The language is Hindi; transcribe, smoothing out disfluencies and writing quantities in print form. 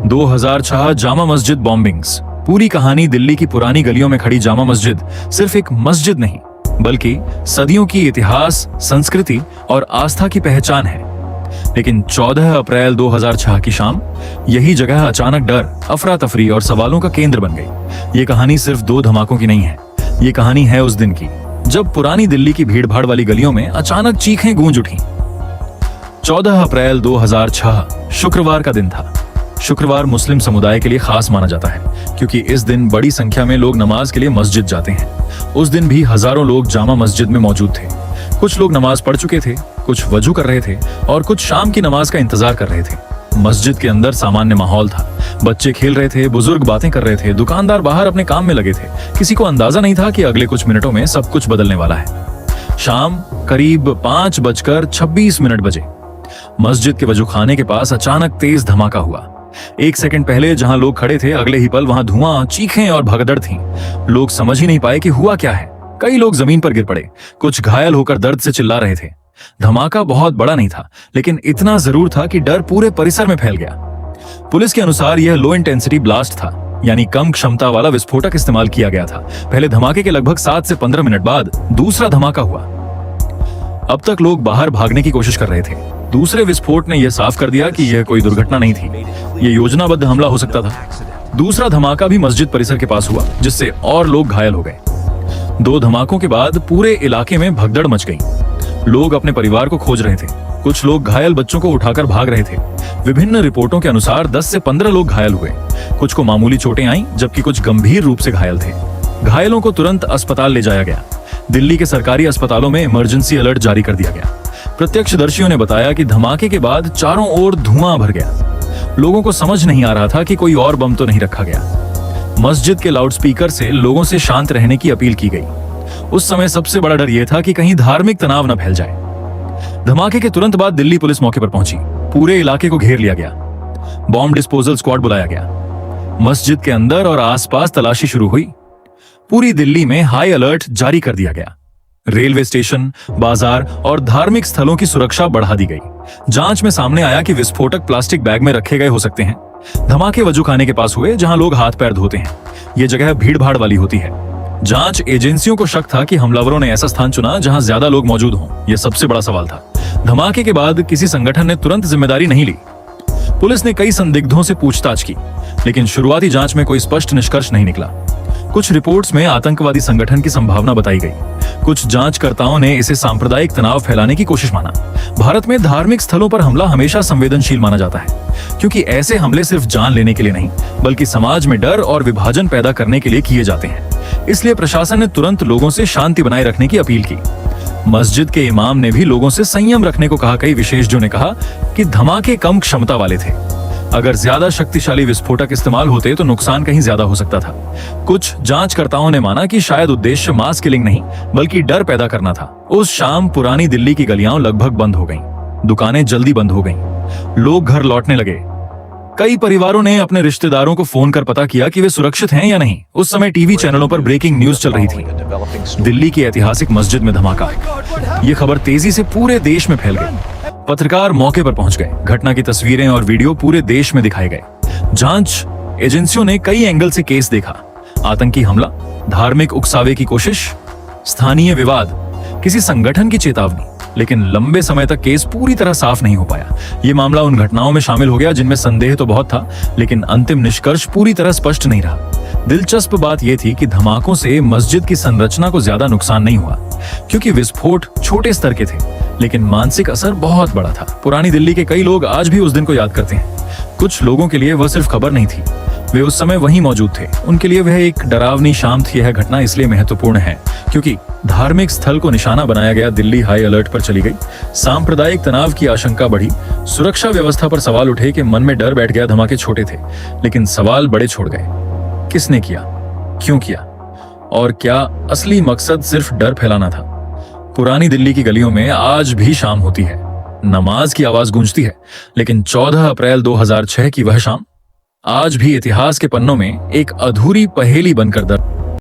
2006 जामा मस्जिद बॉम्बिंग्स। पूरी कहानी दिल्ली की पुरानी गलियों में खड़ी जामा मस्जिद सिर्फ एक मस्जिद नहीं, बल्कि सदियों की इतिहास, संस्कृति और आस्था की पहचान है। लेकिन 14 अप्रैल 2006 की शाम यही जगह अचानक डर, अफरा तफरी और सवालों का केंद्र बन गई। ये कहानी सिर्फ 2 धमाकों की नहीं है, ये कहानी है उस दिन की जब पुरानी दिल्ली की भीड़भाड़ वाली गलियों में अचानक चीखें गूंज उठी। 14 अप्रैल 2006 शुक्रवार का दिन था। शुक्रवार मुस्लिम समुदाय के लिए खास माना जाता है क्योंकि इस दिन बड़ी संख्या में लोग नमाज के लिए मस्जिद जाते हैं। उस दिन भी हजारों लोग जामा मस्जिद में मौजूद थे। कुछ लोग नमाज पढ़ चुके थे, कुछ वजू कर रहे थे और कुछ शाम की नमाज का इंतजार कर रहे थे। मस्जिद के अंदर सामान्य माहौल था। बच्चे खेल रहे थे, बुजुर्ग बातें कर रहे थे, दुकानदार बाहर अपने काम में लगे थे। किसी को अंदाजा नहीं था कि अगले कुछ मिनटों में सब कुछ बदलने वाला है। शाम करीब 5:26 बजे मस्जिद के वजूखाने के पास अचानक तेज धमाका हुआ। 1 सेकंड पहले जहां लोग खड़े थे, अगले ही पल वहां धुआं, चीखें और भगदड़ थी। लोग समझ ही नहीं पाए कि हुआ क्या है। कई लोग जमीन पर गिर पड़े, कुछ घायल होकर दर्द से चिल्ला रहे थे। धमाका बहुत बड़ा नहीं था, लेकिन इतना जरूर था कि डर पूरे परिसर में फैल गया। पुलिस के अनुसार यह लो इंटेंसिटी ब्लास्ट था, यानी कम क्षमता वाला विस्फोटक इस्तेमाल किया गया था। पहले धमाके के लगभग 7 से 15 मिनट बाद दूसरा धमाका हुआ। अब तक लोग बाहर भागने की कोशिश कर रहे थे। दूसरे विस्फोट ने यह साफ कर दिया कि यह कोई दुर्घटना नहीं थी, यह योजनाबद्ध हमला हो सकता था। दूसरा धमाका भी मस्जिद परिसर के पास हुआ, जिससे और लोग घायल हो गए। 2 धमाकों के बाद पूरे इलाके में भगदड़ मच गई। लोग अपने परिवार को खोज रहे थे, कुछ लोग घायल बच्चों को उठाकर भाग रहे थे। विभिन्न रिपोर्टों के अनुसार 10 से 15 लोग घायल हुए। कुछ को मामूली चोटें आईं, जबकि कुछ गंभीर रूप से घायल थे। घायलों को तुरंत अस्पताल ले जाया गया। दिल्ली के सरकारी अस्पतालों में इमरजेंसी अलर्ट जारी कर दिया गया। प्रत्यक्षदर्शियों ने बताया कि धमाके के बाद चारों ओर धुआं भर गया। लोगों को समझ नहीं आ रहा था कि कोई और बम तो नहीं रखा गया। मस्जिद के लाउडस्पीकर से लोगों से शांत रहने की अपील की गई। उस समय सबसे बड़ा डर यह था कि कहीं धार्मिक तनाव न फैल जाए। धमाके के तुरंत बाद दिल्ली पुलिस मौके पर पहुंची। पूरे इलाके को घेर लिया गया। बॉम्ब डिस्पोजल स्क्वाड बुलाया गया। मस्जिद के अंदर और आसपास तलाशी शुरू हुई। पूरी दिल्ली में हाई अलर्ट जारी कर दिया गया। रेलवे स्टेशन, बाजार और धार्मिक स्थलों की सुरक्षा बढ़ा दी गई। जांच में सामने आया कि विस्फोटक प्लास्टिक बैग में रखे गए हो सकते हैं। धमाके वजूखाने के पास हुए, जहां लोग हाथ पैर धोते हैं। यह जगह भीड़-भाड़ वाली होती है। जांच एजेंसियों को शक था कि हमलावरों ने ऐसा स्थान चुना जहां ज्यादा लोग मौजूद हों। यह सबसे बड़ा सवाल था। धमाके के बाद किसी संगठन ने तुरंत जिम्मेदारी नहीं ली। पुलिस ने कई संदिग्धों से पूछताछ की, लेकिन शुरुआती जांच में कोई स्पष्ट निष्कर्ष नहीं निकला। कुछ रिपोर्ट्स में आतंकवादी संगठन की संभावना बताई गई। कुछ जांचकर्ताओं ने इसे सांप्रदायिक तनाव फैलाने की कोशिश माना। भारत में धार्मिक स्थलों पर हमला हमेशा संवेदनशील माना जाता है, क्योंकि ऐसे हमले सिर्फ जान लेने के लिए नहीं, बल्कि समाज में डर और विभाजन पैदा करने के लिए किए जाते हैं। इसलिए प्रशासन ने तुरंत लोगों से शांति बनाए रखने की अपील की। मस्जिद के इमाम ने भी लोगों से संयम रखने को कहा। कई विशेषज्ञों ने कहा कि धमाके कम क्षमता वाले थे। अगर ज्यादा शक्तिशाली विस्फोटक इस्तेमाल होते तो नुकसान कहीं ज्यादा हो सकता था। कुछ जांचकर्ताओं ने माना कि शायद उद्देश्य मास किलिंग नहीं, बल्कि डर पैदा करना था। उस शाम पुरानी दिल्ली की गलियां लगभग बंद हो गईं। दुकानें जल्दी बंद हो गईं। लोग घर लौटने लगे। कई परिवारों ने अपने रिश्तेदारों को फोन कर पता किया कि वे सुरक्षित हैं या नहीं। उस समय टीवी चैनलों पर ब्रेकिंग न्यूज चल रही थी। दिल्ली की ऐतिहासिक मस्जिद में धमाका। ये खबर तेजी से पूरे देश में फैल गई। पत्रकार मौके पर पहुंच गए। घटना की तस्वीरें और वीडियो पूरे देश में दिखाए गए। जांच एजेंसियों ने कई एंगल से केस देखा। आतंकी हमला, धार्मिक उकसावे की कोशिश, स्थानीय विवाद, किसी संगठन की चेतावनी। लेकिन लंबे समय तक केस पूरी तरह साफ नहीं हो पाया। यह मामला उन घटनाओं में शामिल हो गया जिनमें संदेह तो बहुत था, लेकिन अंतिम निष्कर्ष पूरी तरह स्पष्ट नहीं रहा। दिलचस्प बात यह थी कि धमाकों से मस्जिद की संरचना को ज्यादा नुकसान नहीं हुआ, क्योंकि विस्फोट छोटे स्तर के थे, लेकिन मानसिक असर बहुत बड़ा था। पुरानी दिल्ली के कई लोग आज भी उस दिन को याद करते हैं। कुछ लोगों के लिए वह सिर्फ खबर नहीं थी, वे उस समय वहीं मौजूद थे। उनके लिए वह एक डरावनी शाम थी। यह घटना इसलिए महत्वपूर्ण है क्योंकि धार्मिक स्थल को निशाना बनाया गया। दिल्ली हाई अलर्ट पर चली गई। सांप्रदायिक तनाव की आशंका बढ़ी। सुरक्षा व्यवस्था पर सवाल उठे कि मन में डर बैठ गया। धमाके छोटे थे, लेकिन सवाल बड़े छोड़ गए। किसने किया, क्यों किया, और क्या असली मकसद सिर्फ डर फैलाना था? पुरानी दिल्ली की गलियों में आज भी शाम होती है, नमाज की आवाज गूंजती है, लेकिन 14 अप्रैल 2006 की वह शाम आज भी इतिहास के पन्नों में एक अधूरी पहेली बनकर दर